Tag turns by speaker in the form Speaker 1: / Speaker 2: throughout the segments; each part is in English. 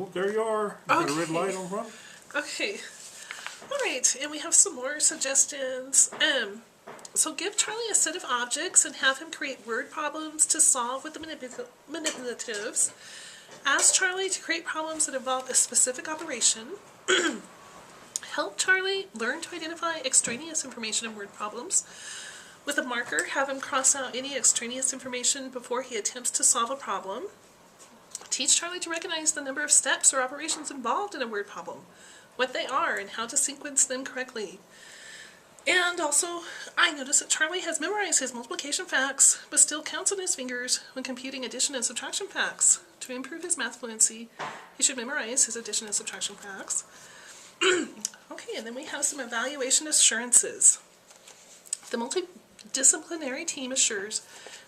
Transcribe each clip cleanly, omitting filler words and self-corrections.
Speaker 1: Oh, there you are. You got a red light on front.
Speaker 2: Okay. Alright, and we have some more suggestions. So give Charlie a set of objects and have him create word problems to solve with the manipulatives. Ask Charlie to create problems that involve a specific operation. Help Charlie learn to identify extraneous information in word problems. With a marker, have him cross out any extraneous information before he attempts to solve a problem. Teach Charlie to recognize the number of steps or operations involved in a word problem, what they are, and how to sequence them correctly. And also, I notice that Charlie has memorized his multiplication facts, but still counts on his fingers when computing addition and subtraction facts. To improve his math fluency, he should memorize his addition and subtraction facts. Okay, and then we have some evaluation assurances. The multidisciplinary team assures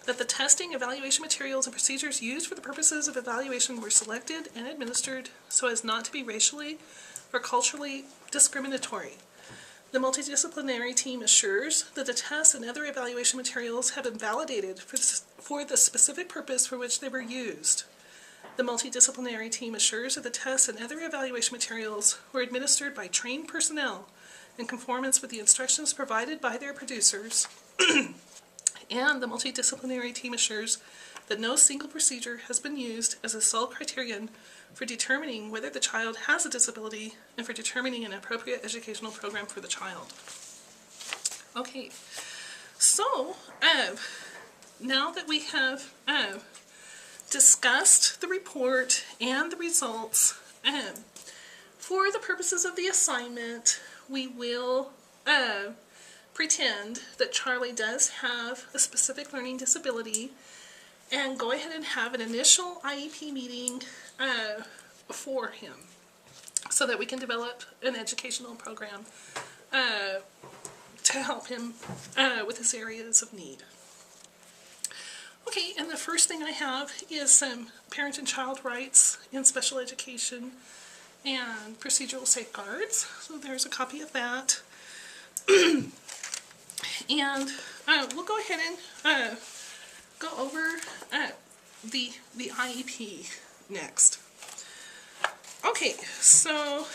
Speaker 2: that the testing, evaluation materials, and procedures used for the purposes of evaluation were selected and administered so as not to be racially or culturally discriminatory. The multidisciplinary team assures that the tests and other evaluation materials have been validated for the specific purpose for which they were used. The multidisciplinary team assures that the tests and other evaluation materials were administered by trained personnel in conformance with the instructions provided by their producers. And the multidisciplinary team assures that no single procedure has been used as a sole criterion for determining whether the child has a disability and for determining an appropriate educational program for the child. Okay, so now that we have discussed the report and the results, for the purposes of the assignment, we will pretend that Charlie does have a specific learning disability and go ahead and have an initial IEP meeting for him so that we can develop an educational program to help him with his areas of need. Okay, and the first thing I have is some parent and child rights in special education and procedural safeguards. So there's a copy of that. And we'll go ahead and go over the IEP next. Okay, so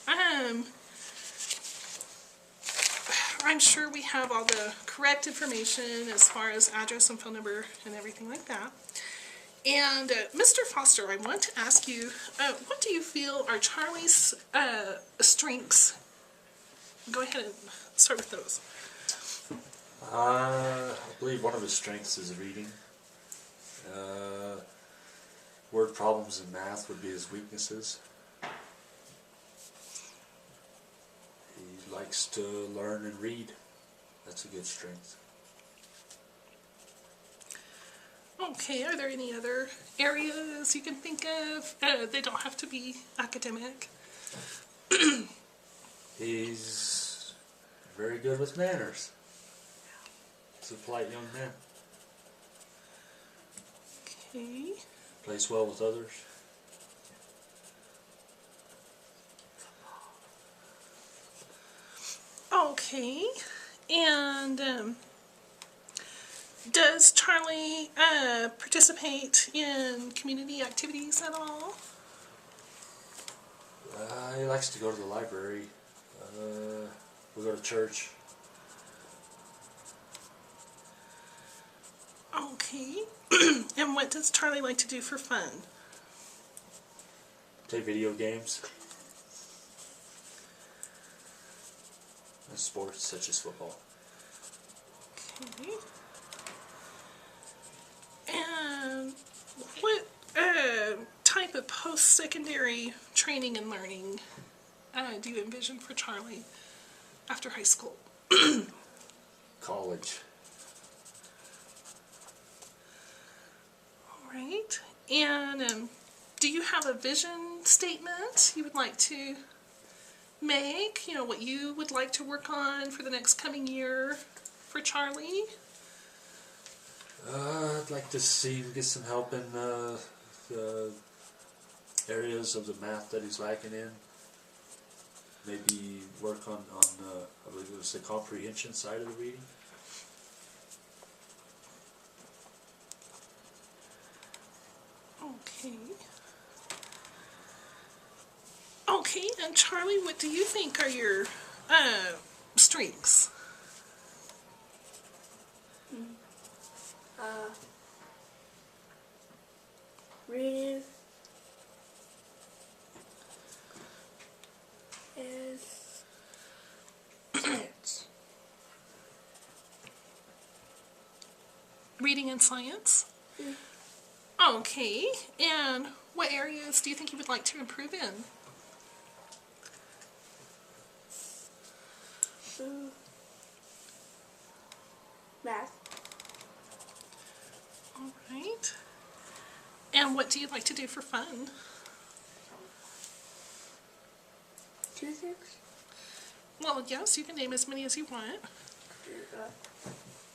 Speaker 2: I'm sure we have all the correct information as far as address and phone number and everything like that. And Mr. Foster, I want to ask you, what do you feel are Charlie's strengths? Go ahead and start with those.
Speaker 3: I believe one of his strengths is reading. Word problems and math would be his weaknesses. He likes to learn and read. That's a good strength.
Speaker 2: Okay, are there any other areas you can think of? They don't have to be academic.
Speaker 3: He's very good with manners. He's a polite young man.
Speaker 2: Okay.
Speaker 3: Plays well with others.
Speaker 2: Okay, and does Charlie participate in community activities at all?
Speaker 3: He likes to go to the library. We go to church.
Speaker 2: Okay, and what does Charlie like to do for fun?
Speaker 3: Play video games. And sports such as football.
Speaker 2: Okay. And what type of post-secondary training and learning do you envision for Charlie after high school?
Speaker 3: College.
Speaker 2: All right. And do you have a vision statement you would like to make? You know, what you would like to work on for the next coming year for Charlie?
Speaker 3: I'd like to see him get some help in the areas of the math that he's lacking in. Maybe work on I believe it was the comprehension side of the reading.
Speaker 2: Okay. Okay, and Charlie, what do you think are your strengths?
Speaker 4: Reading is science.
Speaker 2: Reading and science? Okay, and what areas do you think you would like to improve in?
Speaker 4: Math.
Speaker 2: All right. And what do you like to do for fun?
Speaker 4: Two things.
Speaker 2: Well, yes, you can name as many as you want.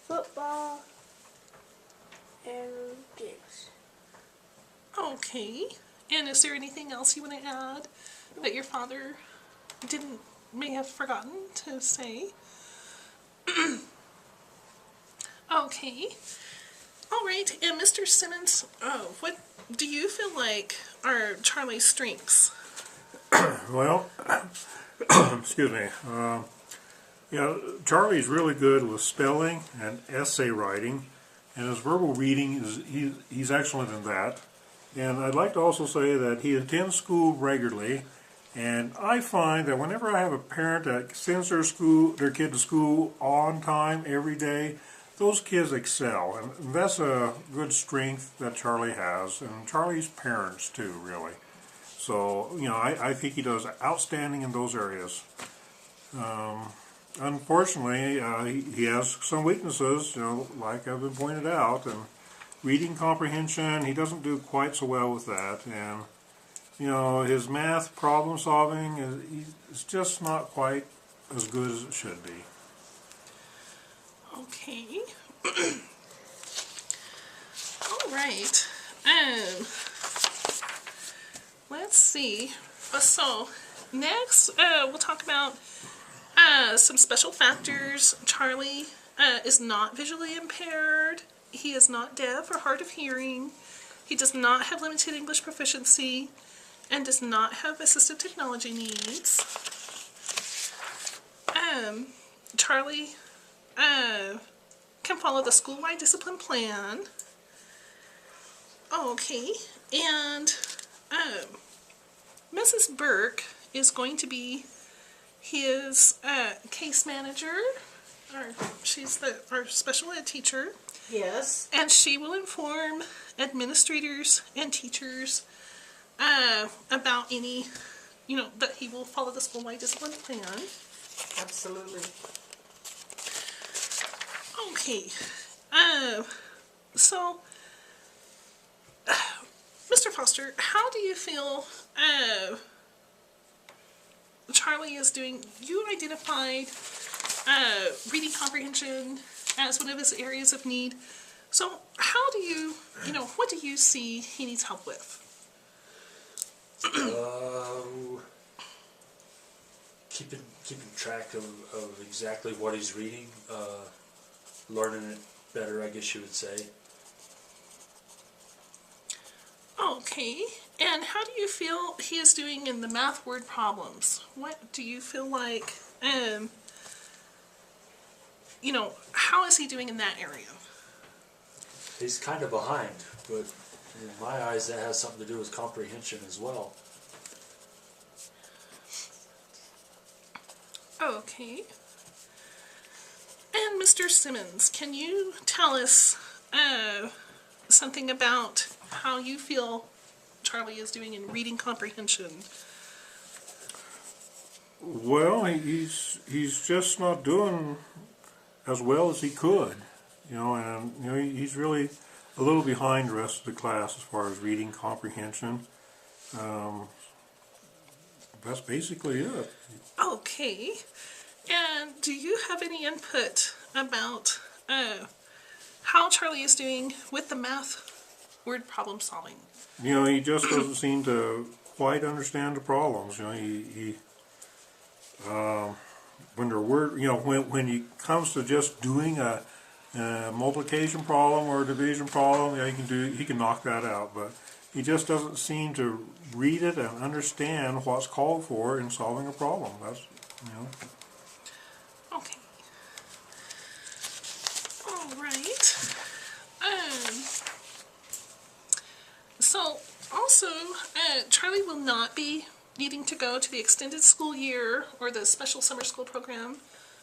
Speaker 4: Football and games.
Speaker 2: Okay. And is there anything else you want to add that your father may have forgotten to say? Okay. All right. And Mr. Simmons, what do you feel like are Charlie's strengths?
Speaker 1: Well, excuse me. Charlie's really good with spelling and essay writing, and his verbal reading he's excellent in that. And I'd like to also say that he attends school regularly, and I find that whenever I have a parent that sends their kid to school on time every day, those kids excel, and that's a good strength that Charlie has, and Charlie's parents too, really. So, I think he does outstanding in those areas. Unfortunately, he has some weaknesses, like have been pointed out, and reading comprehension, he doesn't do quite so well with that, and, his math problem solving is just not quite as good as it should be.
Speaker 2: Okay. All right. Let's see. So next, we'll talk about some special factors. Charlie is not visually impaired. He is not deaf or hard of hearing. He does not have limited English proficiency and does not have assistive technology needs. Charlie can follow the school-wide discipline plan. Okay, and Mrs. Burke is going to be his case manager. She's our special ed teacher.
Speaker 5: Yes.
Speaker 2: And she will inform administrators and teachers about any, that he will follow the school-wide discipline plan.
Speaker 5: Absolutely.
Speaker 2: Okay. So, Mr. Foster, how do you feel Charlie is doing? You identified reading comprehension as one of his areas of need. So how do you, what do you see he needs help with?
Speaker 3: Keeping track of exactly what he's reading, learning it better, I guess you would say.
Speaker 2: Okay, and how do you feel he is doing in the math word problems? What do you feel like, how is he doing in that area?
Speaker 3: He's kind of behind, but in my eyes that has something to do with comprehension as well.
Speaker 2: Okay. And Mr. Simmons, can you tell us something about how you feel Charlie is doing in reading comprehension?
Speaker 1: Well, he's just not doing as well as he could, and he's really a little behind the rest of the class as far as reading comprehension. That's basically it.
Speaker 2: Okay. And do you have any input about how Charlie is doing with the math word problem solving?
Speaker 1: He just doesn't seem to quite understand the problems. When they're when he comes to just doing a multiplication problem or a division problem, he can knock that out. But he just doesn't seem to read it and understand what's called for in solving a problem. That's, you know.
Speaker 2: Okay. All right. So also, Charlie will not be needing to go to the extended school year or the special summer school program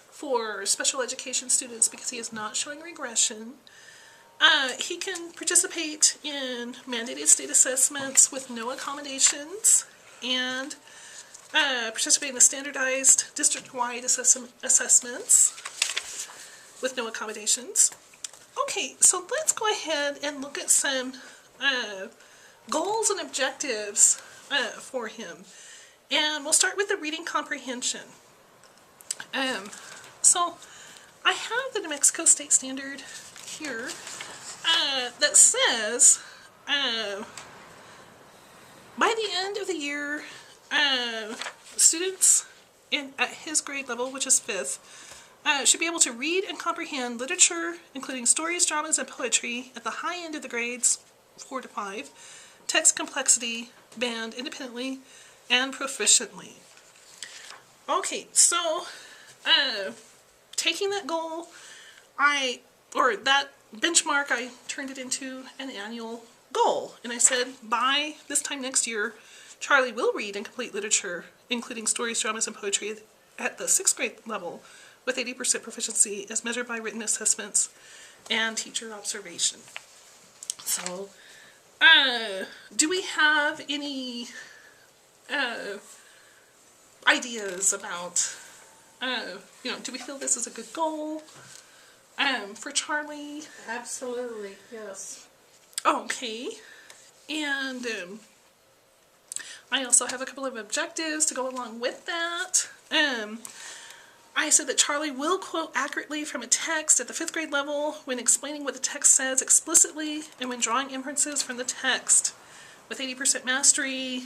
Speaker 2: for special education students because he is not showing regression. He can participate in mandated state assessments with no accommodations and participate in the standardized district-wide assessments with no accommodations. Okay, so let's go ahead and look at some goals and objectives for him. And we'll start with the reading comprehension. So I have the New Mexico State Standard here that says by the end of the year, students at his grade level, which is 5th, should be able to read and comprehend literature, including stories, dramas, and poetry at the high end of the grades, 4 to 5, text complexity, band independently, and proficiently. Okay, so taking that goal, that benchmark, I turned it into an annual goal. And I said, by this time next year, Charlie will read and complete literature, including stories, dramas, and poetry at the 6th grade level with 80% proficiency as measured by written assessments and teacher observation. So, do we have any ideas about, do we feel this is a good goal for Charlie?
Speaker 5: Absolutely, yes.
Speaker 2: Okay, and I also have a couple of objectives to go along with that. I said that Charlie will quote accurately from a text at the 5th grade level when explaining what the text says explicitly and when drawing inferences from the text with 80% mastery.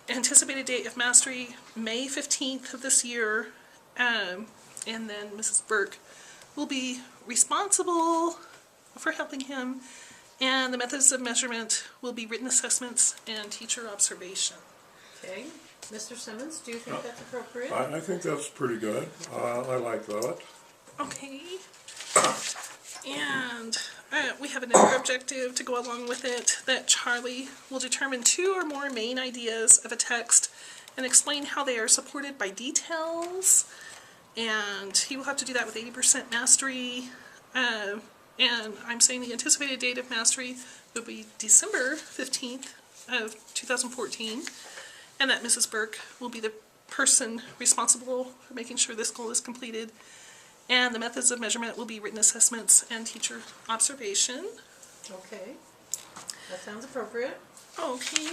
Speaker 2: Anticipated date of mastery, May 15th of this year. And then Mrs. Burke will be responsible for helping him. And the methods of measurement will be written assessments and teacher observation.
Speaker 5: Okay. Mr. Simmons, do you think that's appropriate?
Speaker 1: I think that's pretty good. I like that.
Speaker 2: Okay. And we have another objective to go along with it, that Charlie will determine 2 or more main ideas of a text and explain how they are supported by details. And he will have to do that with 80% mastery. And I'm saying the anticipated date of mastery will be December 15th of 2014. And that Mrs. Burke will be the person responsible for making sure this goal is completed. And the methods of measurement will be written assessments and teacher observation.
Speaker 5: Okay. That sounds appropriate.
Speaker 2: Okay.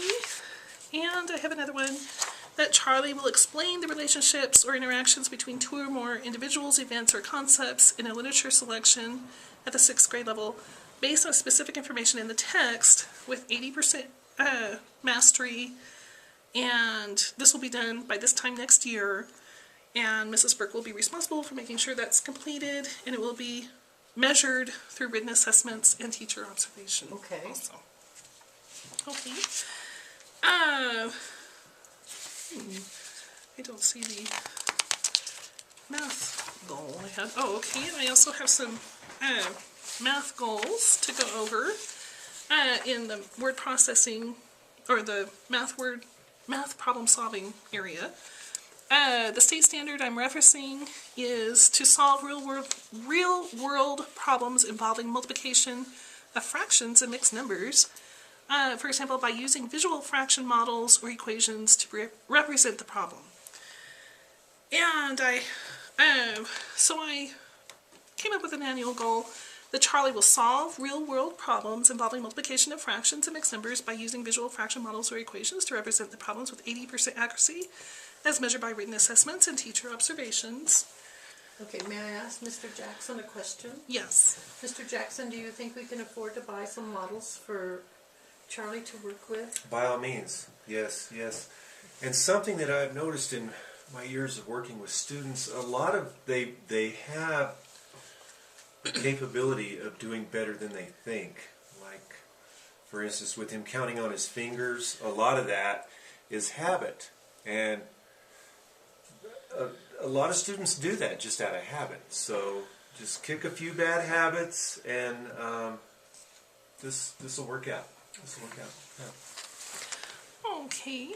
Speaker 2: And I have another one, that Charlie will explain the relationships or interactions between 2 or more individuals, events, or concepts in a literature selection at the 6th grade level based on specific information in the text with 80% mastery. And this will be done by this time next year. And Mrs. Burke will be responsible for making sure that's completed, and it will be measured through written assessments and teacher observation.
Speaker 5: Okay.
Speaker 2: Also. Okay. I don't see the math goal I had. Oh, okay. And I also have some math goals to go over in the word processing, or the math problem solving area. The state standard I'm referencing is to solve real world problems involving multiplication of fractions and mixed numbers. For example, by using visual fraction models or equations to represent the problem. And so I came up with an annual goal that Charlie will solve real-world problems involving multiplication of fractions and mixed numbers by using visual fraction models or equations to represent the problems with 80% accuracy as measured by written assessments and teacher observations.
Speaker 5: Okay, may I ask Mr. Jackson a question?
Speaker 2: Yes.
Speaker 5: Mr. Jackson, do you think we can afford to buy some models for Charlie to work with?
Speaker 6: By all means, yes, yes. And something that I've noticed in my years of working with students, a lot of they have the capability of doing better than they think. Like, For instance, with him counting on his fingers, a lot of that is habit. And a lot of students do that just out of habit. So just kick a few bad habits, and this will work out. This will work out. Yeah.
Speaker 2: Okay,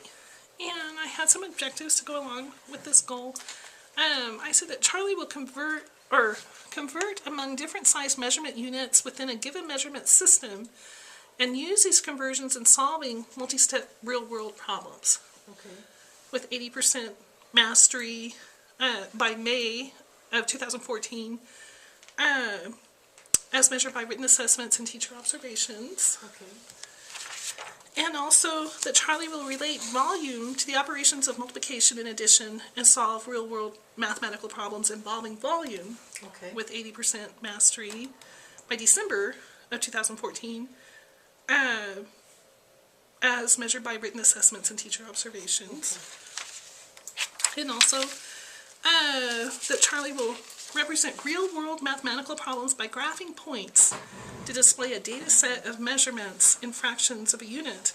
Speaker 2: and I had some objectives to go along with this goal. I said that Charlie will convert among different size measurement units within a given measurement system and use these conversions in solving multi-step real-world problems.
Speaker 5: Okay.
Speaker 2: With 80% mastery by May of 2014, as measured by written assessments and teacher observations.
Speaker 5: Okay.
Speaker 2: And also that Charlie will relate volume to the operations of multiplication and addition and solve real-world mathematical problems involving volume
Speaker 5: Okay.
Speaker 2: with 80% mastery by December of 2014, as measured by written assessments and teacher observations. And also that Charlie will represent real-world mathematical problems by graphing points to display a data set of measurements in fractions of a unit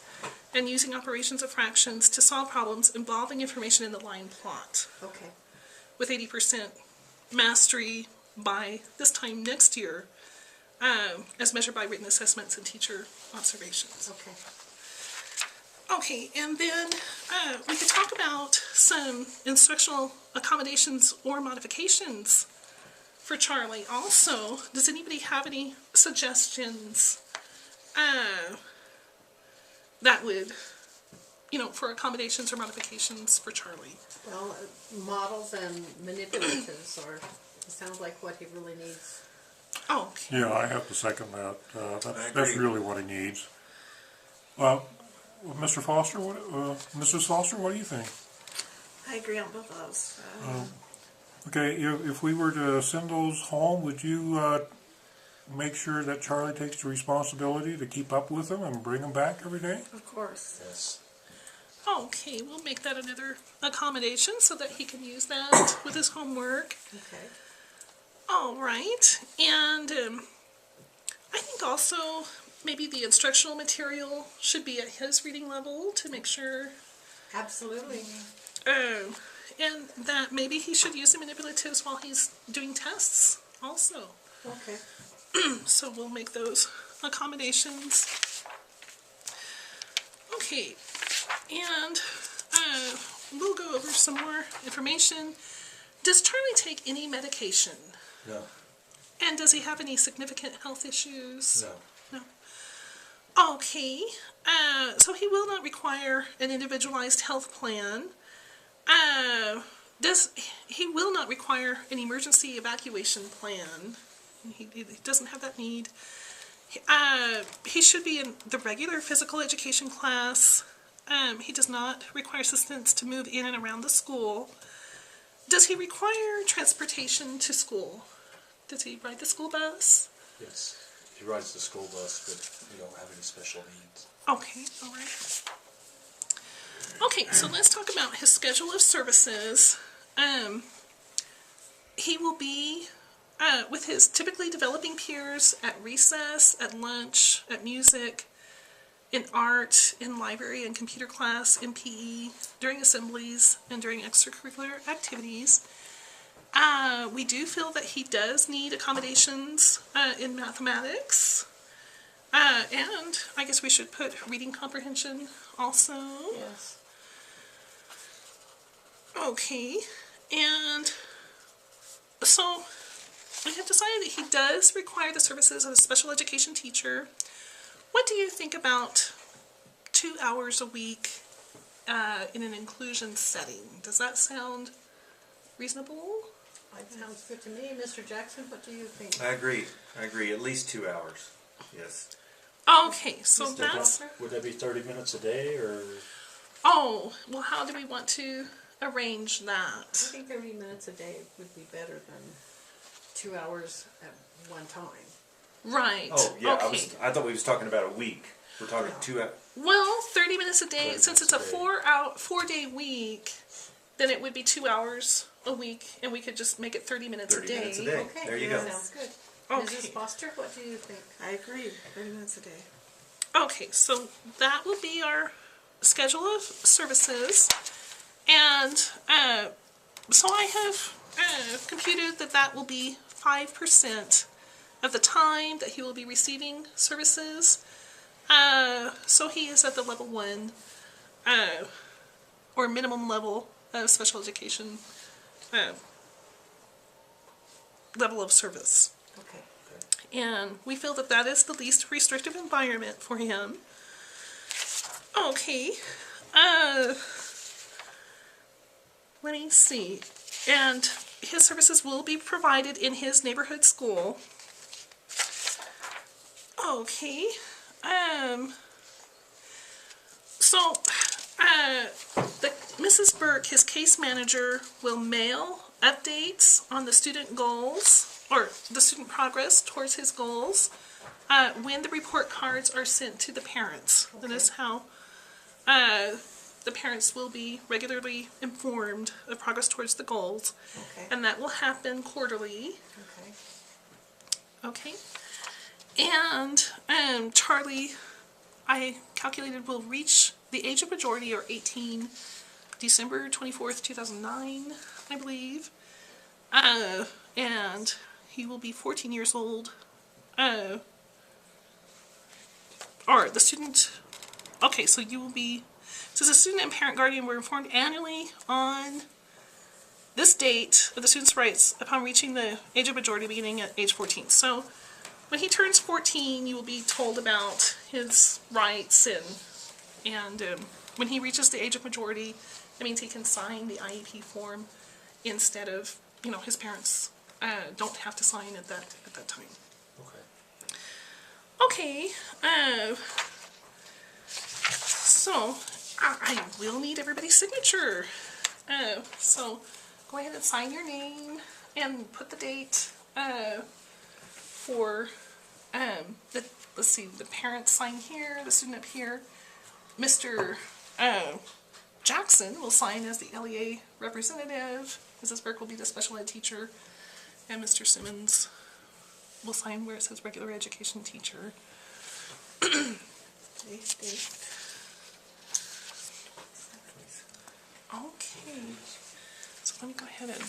Speaker 2: and using operations of fractions to solve problems involving information in the line plot
Speaker 5: Okay.
Speaker 2: with 80% mastery by this time next year, as measured by written assessments and teacher observations.
Speaker 5: Okay.
Speaker 2: Okay, and then we could talk about some instructional accommodations or modifications for Charlie. Also, does anybody have any suggestions that would, for accommodations or modifications for Charlie?
Speaker 5: Well, models and manipulatives are, sounds like what he really needs.
Speaker 2: Oh, okay.
Speaker 1: Yeah, I have to second that.
Speaker 6: I
Speaker 1: That's
Speaker 6: agree.
Speaker 1: really what he needs. Mr. Foster, Mrs. Foster, what do you think?
Speaker 7: I agree on both of those.
Speaker 1: Okay, if we were to send those home, would you make sure that Charlie takes the responsibility to keep up with them and bring them back every day?
Speaker 7: Of course.
Speaker 3: Yes.
Speaker 2: Okay, we'll make that another accommodation so that he can use that with his homework.
Speaker 5: Okay.
Speaker 2: All right, and I think also maybe the instructional material should be at his reading level to make sure,
Speaker 5: Absolutely.
Speaker 2: and that maybe he should use the manipulatives while he's doing tests also.
Speaker 5: Okay.
Speaker 2: So we'll make those accommodations. Okay, and we'll go over some more information. Does Charlie take any medication?
Speaker 3: No.
Speaker 2: And does he have any significant health issues?
Speaker 3: No.
Speaker 2: No. Okay, so he will not require an individualized health plan. He will not require an emergency evacuation plan. He doesn't have that need. He should be in the regular physical education class. He does not require assistance to move in and around the school. Does he require transportation to school? Does he ride the school bus?
Speaker 3: Yes. He rides the school bus, but we don't have any special needs.
Speaker 2: Okay, all right. Okay, so let's talk about his schedule of services. He will be with his typically developing peers at recess, at lunch, at music, in art, in library and computer class, in PE, during assemblies, and during extracurricular activities. We do feel that he does need accommodations in mathematics. And I guess we should put reading comprehension also.
Speaker 5: Yes.
Speaker 2: Okay, and so we have decided that he does require the services of a special education teacher. What do you think about 2 hours a week in an inclusion setting? Does that sound reasonable?
Speaker 5: That sounds good to me. Mr. Jackson, what do you think?
Speaker 6: I agree. At least 2 hours. Yes.
Speaker 2: Okay, so
Speaker 5: Mr.
Speaker 2: that's...
Speaker 5: Foster?
Speaker 3: Would that be 30 minutes a day, or?
Speaker 2: Oh, well, how do we want to arrange
Speaker 5: I
Speaker 2: that?
Speaker 5: think 30 minutes a day would be better than 2 hours at one time.
Speaker 2: Right.
Speaker 6: Oh, yeah.
Speaker 2: Okay.
Speaker 6: I thought we was talking about a week. We're talking
Speaker 5: No.
Speaker 6: 2 hours.
Speaker 2: Well, 30 minutes a day,
Speaker 3: 30
Speaker 2: since it's a
Speaker 3: minutes a day.
Speaker 2: 4-day week, then it would be 2 hours a week, and we could just make it 30 minutes
Speaker 6: 30
Speaker 2: a day.
Speaker 6: minutes a day.
Speaker 5: Okay.
Speaker 6: There you
Speaker 5: that
Speaker 6: go.
Speaker 5: Sounds good.
Speaker 2: Okay.
Speaker 5: Mrs. Foster, what do you think?
Speaker 7: I agree. 30 minutes a day.
Speaker 2: Okay, so that will be our schedule of services. And so I have computed that that will be 5% of the time that he will be receiving services. So he is at the level 1 or minimum level of special education level of service.
Speaker 5: Okay.
Speaker 2: And we feel that that is the least restrictive environment for him. Okay. Let me see. And his services will be provided in his neighborhood school. Okay. So, Mrs. Burke, his case manager, will mail updates on the student goals, or the student progress towards his goals, when the report cards are sent to the parents.
Speaker 5: Okay.
Speaker 2: That is how the parents will be regularly informed of progress towards the goals.
Speaker 5: Okay.
Speaker 2: And that will happen quarterly.
Speaker 5: Okay.
Speaker 2: Okay. And Charlie, I calculated, will reach the age of majority, or 18, December 24th, 2009, I believe. And he will be 14 years old. Or the student, okay, so you will be, so the student and parent guardian were informed annually on this date of the student's rights upon reaching the age of majority beginning at age 14. So when he turns 14, you will be told about his rights, and when he reaches the age of majority, that means he can sign the IEP form instead of, his parents don't have to sign at that time.
Speaker 3: Okay.
Speaker 2: Okay, so I will need everybody's signature. So go ahead and sign your name and put the date for let's see, the parents sign here, the student up here. Mr. Jackson will sign as the LEA representative. Mrs. Burke will be the special ed teacher, and Mr. Simmons will sign where it says regular education teacher. Okay, so let me go ahead and